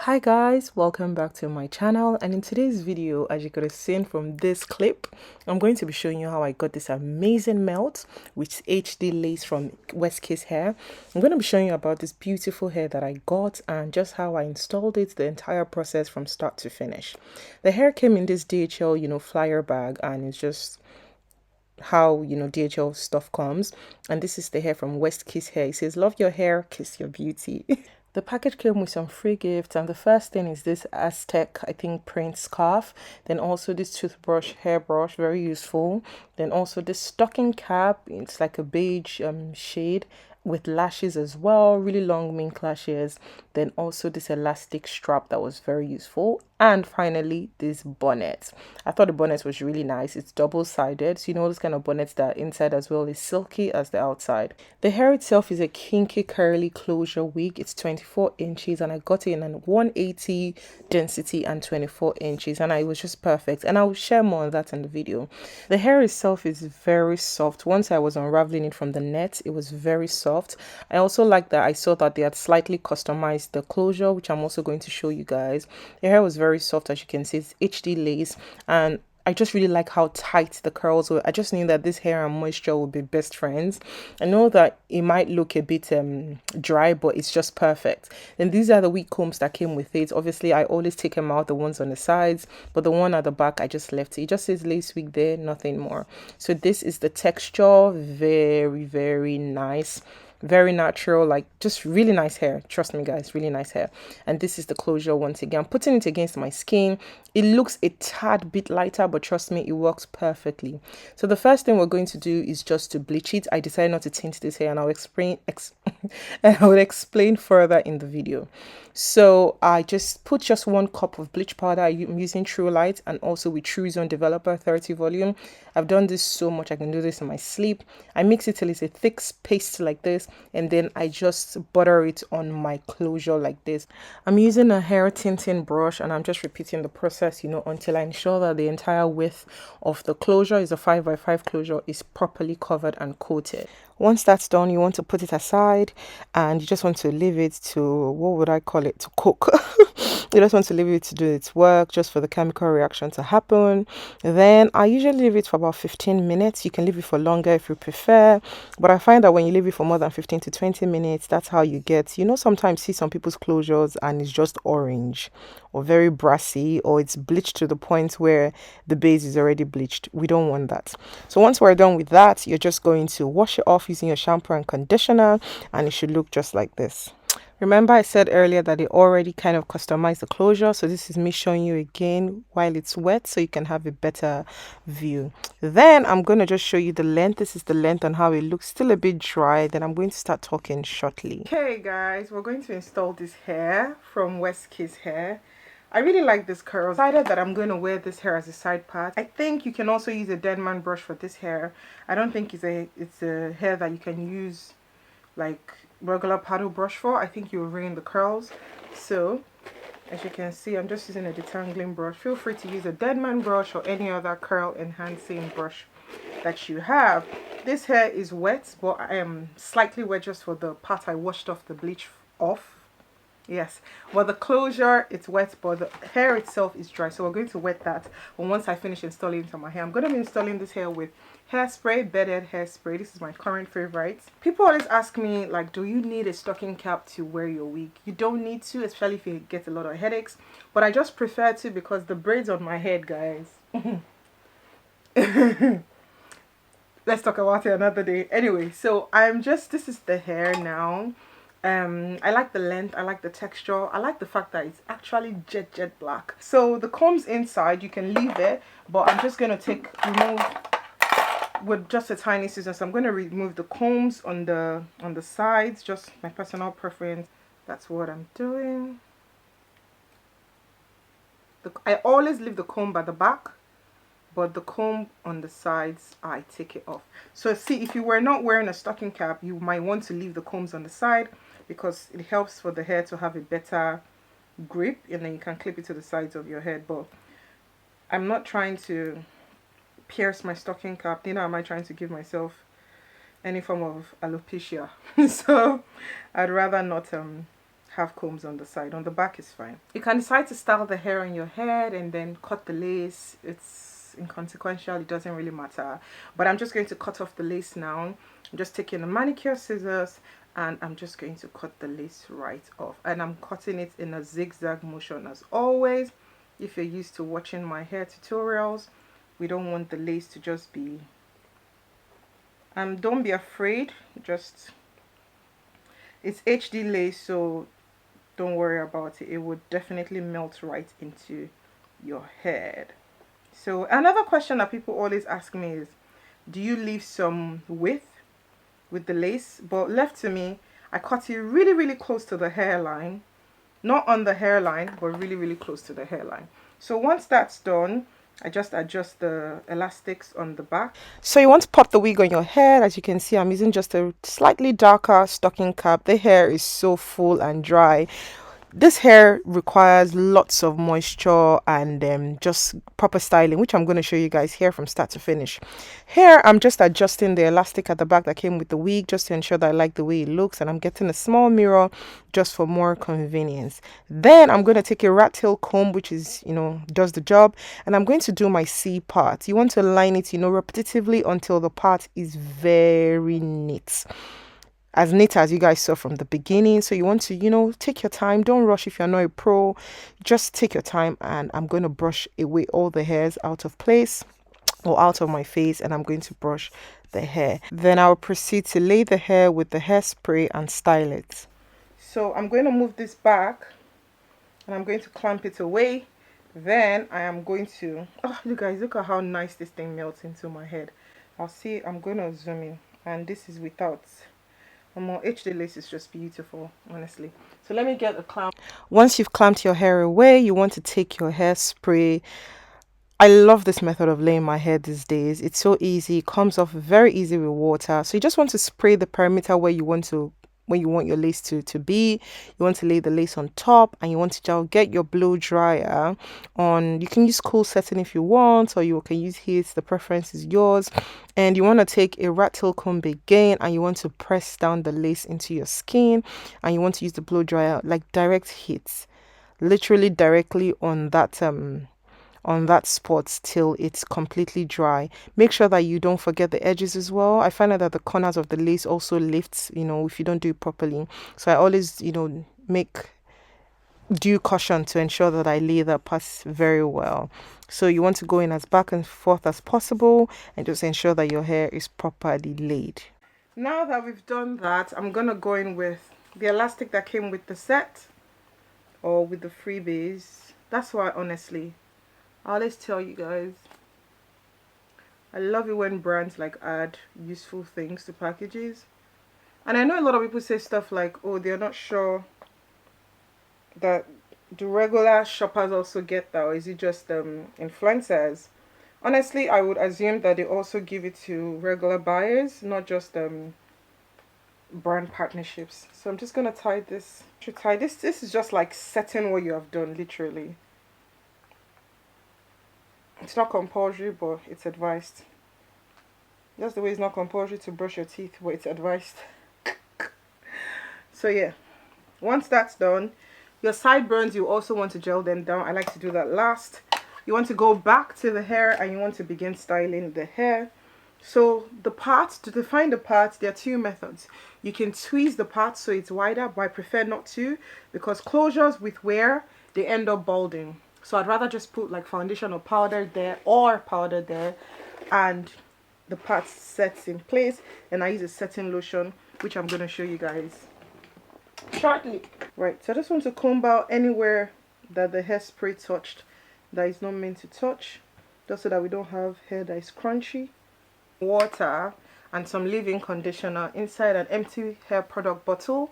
Hi guys, welcome back to my channel, and in today's video, as you could have seen from this clip, I'm going to be showing you how I got this amazing melt with HD lace from West Kiss Hair. I'm going to be showing you about this beautiful hair that I got and just how I installed it, the entire process from start to finish. The hair came in this DHL, flyer bag, and it's just how DHL stuff comes. And this is the hair from West Kiss Hair. It says, "Love your hair, kiss your beauty." The package came with some free gifts, and the first thing is this Aztec, I think, print scarf. Then also this toothbrush, hairbrush, very useful. Then also this stocking cap. It's like a beige shade with lashes as well, really long mink lashes. Then also this elastic strap that was very useful. And finally, this bonnet. I thought the bonnet was really nice. It's double-sided, so those kind of bonnets that inside as well is silky as the outside. The hair itself is a kinky curly closure wig. It's 24 inches, and I got it in an 180 density and 24 inches, and it was just perfect. And I'll share more on that in the video. The hair itself is very soft. Once I was unraveling it from the net, it was very soft. I also like that I saw that they had slightly customized the closure, which I'm also going to show you guys. The hair was very soft, as you can see. It's HD lace, and I just really like how tight the curls were. I just knew that this hair and moisture would be best friends. I know that it might look a bit dry, but it's just perfect. And these are the wig combs that came with it. Obviously, I always take them out, the ones on the sides, but the one at the back, I just left it. It just says lace wig there, nothing more. So this is the texture. Very, very nice. Very natural, like just really nice hair. Trust me guys, really nice hair. And this is the closure. Once again, I'm putting it against my skin. It looks a tad bit lighter, but trust me, it works perfectly. So the first thing we're going to do is just to bleach it. I decided not to tint this hair, and I'll explain and I will explain further in the video. So I just put just 1 cup of bleach powder. I'm using True Light and also with True Zone Developer 30 volume. I've done this so much, I can do this in my sleep. I mix it till it's a thick paste like this, and then I just butter it on my closure like this. I'm using a hair tinting brush, and I'm just repeating the process, until I ensure that the entire width of the closure is a 5x5 closure is properly covered and coated. Once that's done, you want to put it aside, and you just want to leave it to, what would I call it, to cook. You just want to leave it to do its work, just for the chemical reaction to happen. Then I usually leave it for about 15 minutes. You can leave it for longer if you prefer, but I find that when you leave it for more than 15 to 20 minutes, that's how you get, sometimes see some people's closures and it's just orange or very brassy, or it's bleached to the point where the base is already bleached. We don't want that. So once we're done with that, you're just going to wash it off using your shampoo and conditioner, and it should look just like this. Remember, I said earlier that it already kind of customized the closure, so this is me showing you again while it's wet so you can have a better view. Then I'm going to just show you the length. This is the length and how it looks. Still a bit dry. Then I'm going to start talking shortly. Okay guys, we're going to install this hair from West Kiss Hair. I really like this curl. I decided that I'm going to wear this hair as a side part. I think you can also use a dead man brush for this hair. I don't think it's a hair that you can use like regular paddle brush for. I think you'll ruin the curls. So as you can see, I'm just using a detangling brush. Feel free to use a dead man brush or any other curl enhancing brush that you have. This hair is wet, but I am slightly wet just for the part I washed off the bleach off. Yes, well, the closure, it's wet, but the hair itself is dry, so we're going to wet that. But once I finish installing it on my hair, I'm going to be installing this hair with hairspray, bedded hairspray. This is my current favorite. People always ask me, like, do you need a stocking cap to wear your wig? You don't need to, especially if you get a lot of headaches, but I just prefer to because the braids on my head, guys. Let's talk about it another day. Anyway, so this is the hair now. I like the length, I like the texture, I like the fact that it's actually jet black. So the combs inside, you can leave it, but I'm just going to remove with just a tiny scissors. So I'm going to remove the combs on the sides, just my personal preference. That's what I'm doing. I always leave the comb at the back, but the comb on the sides, I take it off. So see, if you were not wearing a stocking cap, you might want to leave the combs on the side because it helps for the hair to have a better grip, and then you can clip it to the sides of your head. But I'm not trying to pierce my stocking cap, neither am I trying to give myself any form of alopecia. So I'd rather not have combs on the side. On the back is fine. You can decide to style the hair on your head and then cut the lace. It's inconsequential, it doesn't really matter. But I'm just going to cut off the lace now. I'm just taking the manicure scissors and I'm just going to cut the lace right off. And I'm cutting it in a zigzag motion as always. If you're used to watching my hair tutorials, we don't want the lace to just be... don't be afraid, just... It's HD lace, so don't worry about it. It would definitely melt right into your head. So another question that people always ask me is, do you leave some width with the lace? But left to me, I cut it really, really close to the hairline. Not on the hairline, but really, really close to the hairline. So once that's done, I just adjust the elastics on the back. So you want to pop the wig on your head. As you can see, I'm using just a slightly darker stocking cap. The hair is so full and dry. This hair requires lots of moisture and just proper styling, which I'm going to show you guys here from start to finish. Here, I'm just adjusting the elastic at the back that came with the wig just to ensure that I like the way it looks, and I'm getting a small mirror just for more convenience. Then I'm going to take a rat tail comb, which is, does the job, and I'm going to do my C part. You want to line it, repetitively until the part is very neat. As neat as you guys saw from the beginning. So you want to, take your time. Don't rush if you're not a pro. Just take your time, and I'm going to brush away all the hairs out of place or out of my face, and I'm going to brush the hair. Then I'll proceed to lay the hair with the hairspray and style it. So I'm going to move this back and I'm going to clamp it away. Then I am going to, you guys, look at how nice this thing melts into my head. I'm going to zoom in, and this is without... HD lace is just beautiful, honestly. So let me get a clamp. Once you've clamped your hair away, you want to take your hairspray. I love this method of laying my hair these days. It's so easy. It comes off very easy with water. So you just want to spray the perimeter where you want your lace to be. You want to lay the lace on top, and you want to get your blow dryer on. You can use cool setting if you want, or you can use heat. The preference is yours. And you want to take a rat tail comb again, and you want to press down the lace into your skin, and you want to use the blow dryer like direct hits, literally directly on that spot till it's completely dry. Make sure that you don't forget the edges as well. I find out that the corners of the lace also lifts, if you don't do it properly. So I always, make due caution to ensure that I lay that part very well. So you want to go in as back and forth as possible and just ensure that your hair is properly laid. Now that we've done that, I'm going to go in with the elastic that came with the set or with the freebies. That's why, honestly, I always tell you guys, I love it when brands add useful things to packages. And I know a lot of people say stuff like, oh, they're not sure that do regular shoppers also get that, or is it just influencers? Honestly, I would assume that they also give it to regular buyers, not just brand partnerships. So I'm just gonna tie this. This is just like setting what you have done, literally. It's not compulsory, but it's advised. That's the way it's not compulsory to brush your teeth, but it's advised. So yeah, once that's done, your sideburns, you also want to gel them down. I like to do that last. You want to go back to the hair and you want to begin styling the hair. So the parts, to define the parts, there are two methods. You can tweeze the parts so it's wider, but I prefer not to, because closures with wear, they end up balding. So I'd rather just put foundation or powder there, and the part sets in place. And I use a setting lotion, which I'm going to show you guys shortly. Right, so I just want to comb out anywhere that the hairspray touched that is not meant to touch, just so that we don't have hair that is crunchy. Water and some leave-in conditioner inside an empty hair product bottle,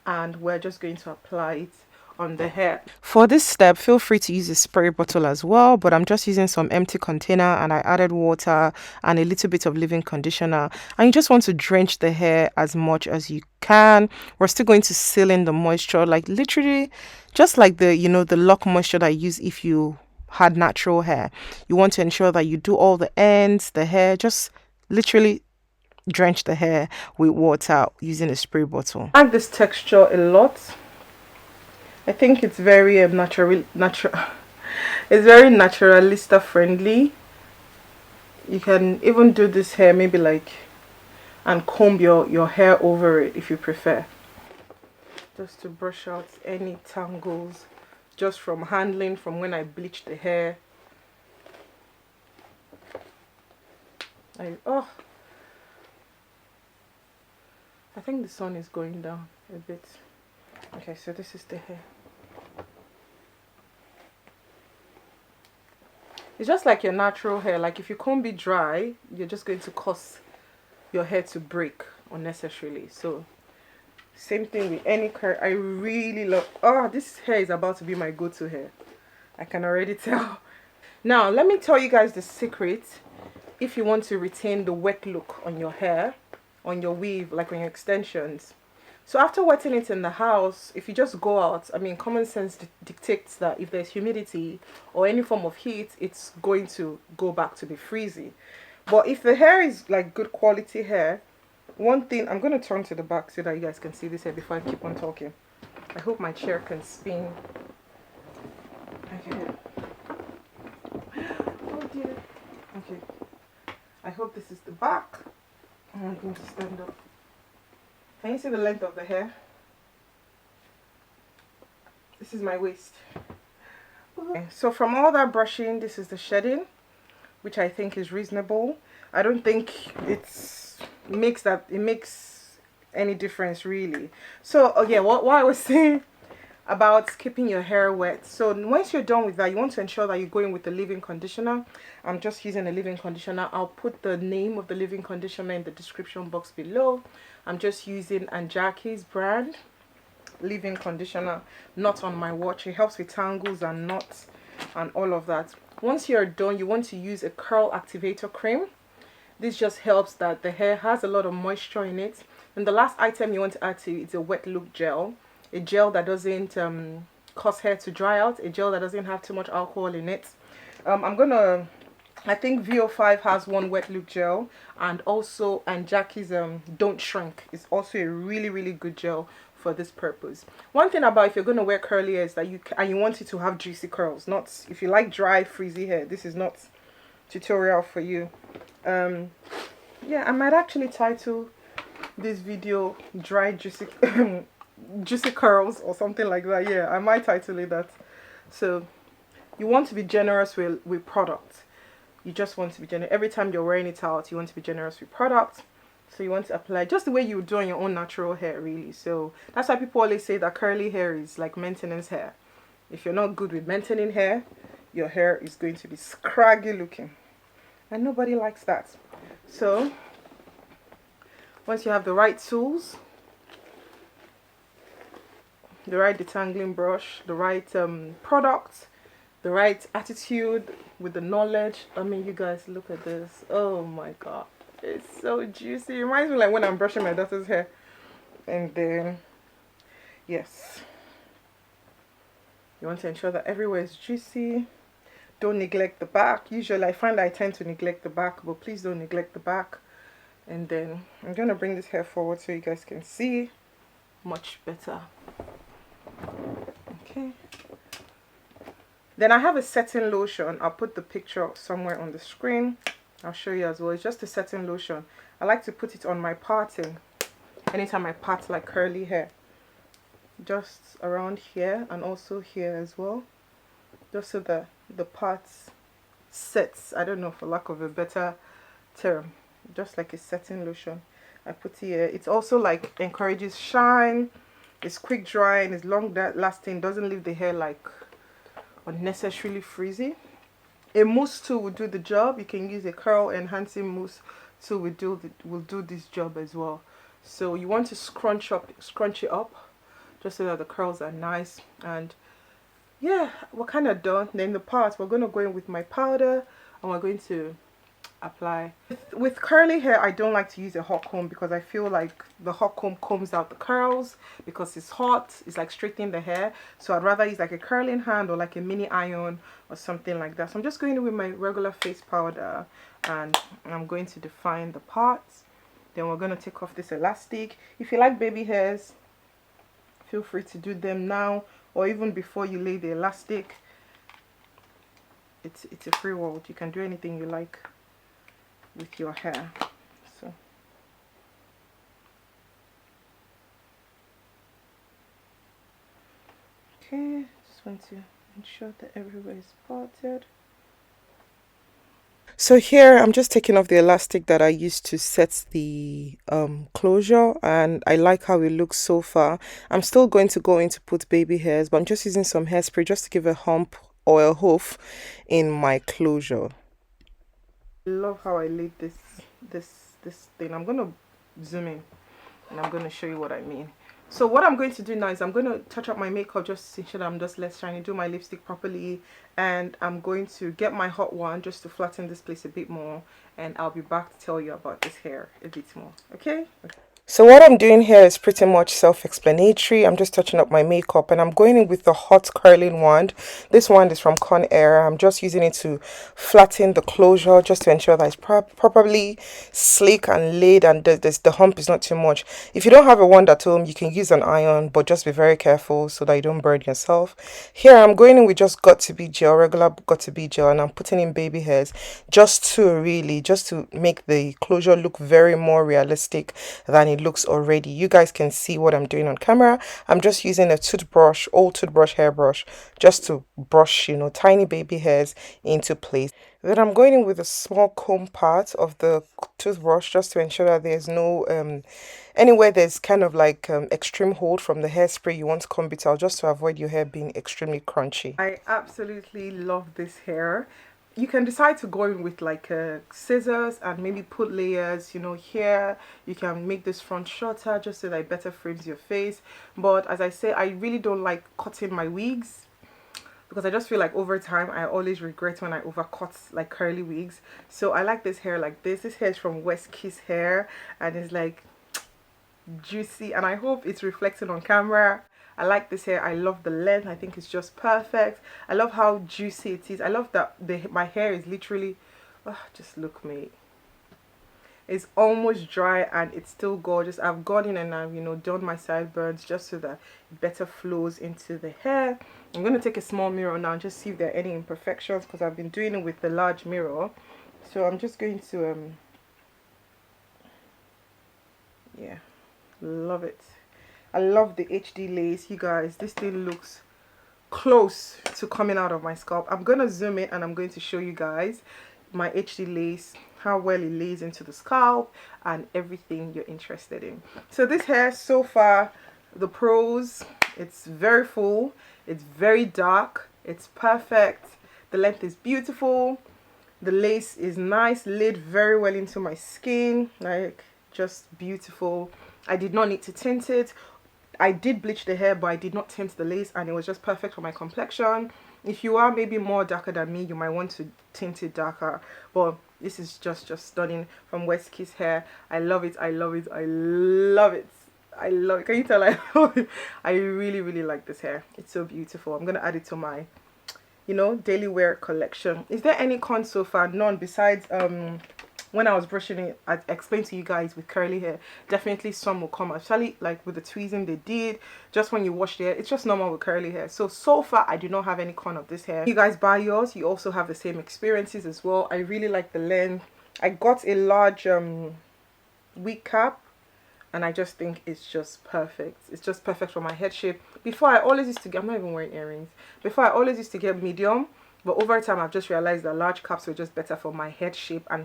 and we're just going to apply it on the hair. For this step, feel free to use a spray bottle as well, but I'm just using some empty container, and I added water and a little bit of leave-in conditioner, and you just want to drench the hair as much as you can. We're still going to seal in the moisture, literally just like the the lock moisture that I use if you had natural hair. You want to ensure that you do all the ends, the hair, just literally drench the hair with water using a spray bottle. I like this texture a lot. I think it's very it's very naturalista friendly. You can even do this hair maybe like and comb your hair over it if you prefer, just to brush out any tangles just from handling from when I bleached the hair. I think the sun is going down a bit. Okay, so this is the hair. It's just like your natural hair. Like if you comb it dry, you're just going to cause your hair to break unnecessarily. So same thing with any curl. I really love, this hair is about to be my go-to hair. I can already tell. Now let me tell you guys the secret if you want to retain the wet look on your hair, on your weave, like on your extensions. So after wetting it in the house, if you just go out, I mean, common sense dictates that if there's humidity or any form of heat, it's going to go back to be freezy. But if the hair is like good quality hair, one thing, I'm going to turn to the back so that you guys can see this hair before I keep on talking. I hope my chair can spin. Okay. Oh dear. Okay. I hope this is the back. I'm going to stand up. Can you see the length of the hair? This is my waist. Okay, so from all that brushing, this is the shedding, which I think is reasonable. I don't think it makes any difference really. So okay, what I was saying about keeping your hair wet. So once you're done with that, you want to ensure that you're going with the leave-in conditioner. I'm just using a leave-in conditioner. I'll put the name of the leave-in conditioner in the description box below. I'm just using Jackie's brand leave-in conditioner, not on my watch. It helps with tangles and knots and all of that. Once you're done, you want to use a curl activator cream. This just helps that the hair has a lot of moisture in it. And the last item you want to add to it is a wet look gel. A gel that doesn't cause hair to dry out. A gel that doesn't have too much alcohol in it. I think VO5 has one wet look gel, and also Jackie's Don't Shrink is also a really good gel for this purpose. One thing about if you're going to wear curly hair is that you want it to have juicy curls. Not if you like dry frizzy hair, this is not tutorial for you. Yeah, I might actually title this video dry juicy juicy curls or something like that. Yeah, I might title it that. So you want to be generous with product. You just want to be generous. Every time you're wearing it out, you want to be generous with product. So you want to apply just the way you would do on your own natural hair, really. So that's why people always say that curly hair is like maintenance hair. If you're not good with maintaining hair, your hair is going to be scraggy looking, and nobody likes that. So once you have the right tools, the right detangling brush, the right product, the right attitude with the knowledge. I mean, you guys look at this. Oh my god, it's so juicy. It reminds me like when I'm brushing my daughter's hair. And then yes, you want to ensure that everywhere is juicy. Don't neglect the back. Usually I find that I tend to neglect the back, but please don't neglect the back. And then I'm going to bring this hair forward so you guys can see much better. Okay. Then I have a setting lotion. I'll put the picture somewhere on the screen. I'll show you as well. It's just a setting lotion. I like to put it on my parting anytime I part like curly hair. Just around here and also here as well. Just so the parts sets. I don't know, for lack of a better term. Just like a setting lotion. I put here. It's also like encourages shine. It's quick drying. It's long lasting. Doesn't leave the hair like unnecessarily frizzy. A mousse tool will do the job. You can use a curl enhancing mousse tool will do this job as well. So you want to scrunch it up just so that the curls are nice. And yeah, we're kind of done. Then the parts, we're going to go in with my powder and we're going to apply. With curly hair, I don't like to use a hot comb because I feel like the hot comb combs out the curls because it's hot. It's like straightening the hair. So I'd rather use like a curling hand or like a mini iron or something like that. So I'm just going in with my regular face powder and I'm going to define the parts. Then we're going to take off this elastic. If you like baby hairs, feel free to do them now or even before you lay the elastic. It's a free world. You can do anything you like with your hair. So okay, just want to ensure that everywhere is parted. So here I'm just taking off the elastic that I used to set the closure, and I like how it looks so far. I'm still going to go in to put baby hairs, but I'm just using some hairspray just to give a hump or a hoof in my closure. I love how I laid this thing. I'm gonna zoom in and I'm gonna show you what I mean. So what I'm going to do now is I'm going to touch up my makeup just to ensure that I'm just less shiny, do my lipstick properly, and I'm going to get my hot one just to flatten this place a bit more, and I'll be back to tell you about this hair a bit more. Okay? So what I'm doing here is pretty much self-explanatory. I'm just touching up my makeup and I'm going in with the hot curling wand. This wand is from Conair. I'm just using it to flatten the closure just to ensure that it's properly sleek and laid, and the hump is not too much. If you don't have a wand at home, you can use an iron, but just be very careful so that you don't burn yourself. Here I'm going in with just got2b gel, regular got2b gel, and I'm putting in baby hairs just to make the closure look very more realistic than it looks already. You guys can see what I'm doing on camera. I'm just using a toothbrush, old toothbrush, hairbrush, just to brush, tiny baby hairs into place. Then I'm going in with a small comb part of the toothbrush just to ensure that there's no anywhere there's kind of like extreme hold from the hairspray, you want to comb it out just to avoid your hair being extremely crunchy. I absolutely love this hair. You can decide to go in with like scissors and maybe put layers, here. You can make this front shorter just so that it better frames your face. But as I say, I really don't like cutting my wigs, because I just feel like over time I always regret when I overcut like curly wigs. So I like this hair like this. This hair is from West Kiss Hair and it's like juicy, and I hope it's reflecting on camera. I like this hair. I love the length. I think it's just perfect. I love how juicy it is. I love that my hair is literally, just look, mate. It's almost dry and it's still gorgeous. I've gone in and I've done my sideburns just so that it better flows into the hair. I'm going to take a small mirror now and just see if there are any imperfections, because I've been doing it with the large mirror. So I'm just going to yeah, love it. I love the HD lace, you guys. This thing looks close to coming out of my scalp. I'm going to zoom in and I'm going to show you guys my HD lace, how well it lays into the scalp, and everything you're interested in. So this hair so far, the pros, it's very full, it's very dark, it's perfect, the length is beautiful, the lace is nice, laid very well into my skin, like just beautiful. I did not need to tint it. I did bleach the hair, but I did not tint the lace, and it was just perfect for my complexion. If you are maybe more darker than me, you might want to tint it darker, but this is just stunning from West Kiss Hair. I love it. I love it. I love it. I love it. Can you tell I love it? I really like this hair. It's so beautiful. I'm gonna add it to my daily wear collection. Is there any cons so far? None, besides when I was brushing it, I explained to you guys with curly hair, definitely some will come, especially like with the tweezing they did just when you wash the hair. It's just normal with curly hair. So far I do not have any con of this hair. You guys buy yours, you also have the same experiences as well. I really like the length. I got a large wig cap, and I just think it's just perfect. It's just perfect for my head shape. Before I always used to get, I'm not even wearing earrings. Before I always used to get medium, but over time I've just realized that large caps were just better for my head shape and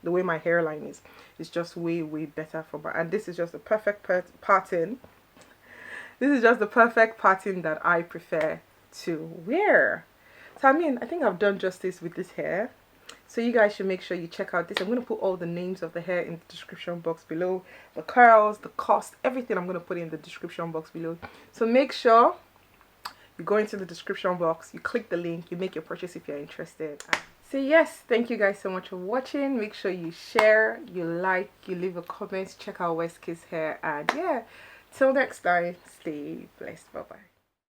the way my hairline is. It's just way better for my, and this is just the perfect pattern. This is just the perfect pattern that I prefer to wear. So I think I've done justice with this hair. So you guys should make sure you check out this. I'm going to put all the names of the hair in the description box below. The curls, the cost, everything I'm going to put in the description box below. So make sure you go into the description box, you click the link, you make your purchase if you're interested. So yes, thank you guys so much for watching. Make sure you share, you like, you leave a comment, check out West Kiss Hair, and yeah, till next time, stay blessed. Bye bye.